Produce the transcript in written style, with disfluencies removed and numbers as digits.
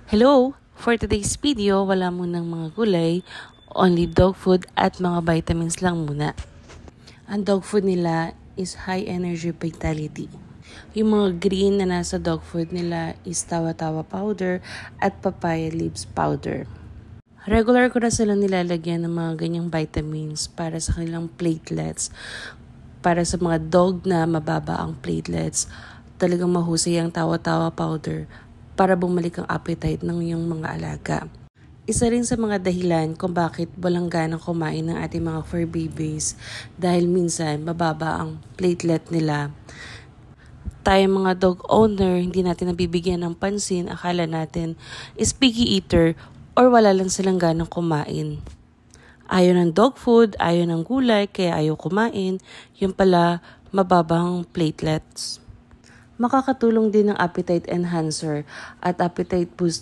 Hello! For today's video, wala munang mga gulay, only dog food at mga vitamins lang muna. Ang dog food nila is high energy vitality. Yung mga green na nasa dog food nila is tawa-tawa powder at papaya leaves powder. Regular ko na sila nilalagyan ng mga ganyang vitamins para sa kanilang platelets. Para sa mga dog na mababa ang platelets, talagang mahusay ang tawa-tawa powder para bumalik ang appetite ng iyong mga alaga. Isa rin sa mga dahilan kung bakit walang ganang kumain ng ating mga fur babies dahil minsan mababa ang platelet nila. Tayo mga dog owner, hindi natin nabibigyan ng pansin, akala natin is picky eater or wala lang silang ganang kumain. Ayaw ng dog food, ayaw ng gulay, kaya ayaw kumain, yung pala mababang platelets. Makakatulong din ng appetite enhancer at appetite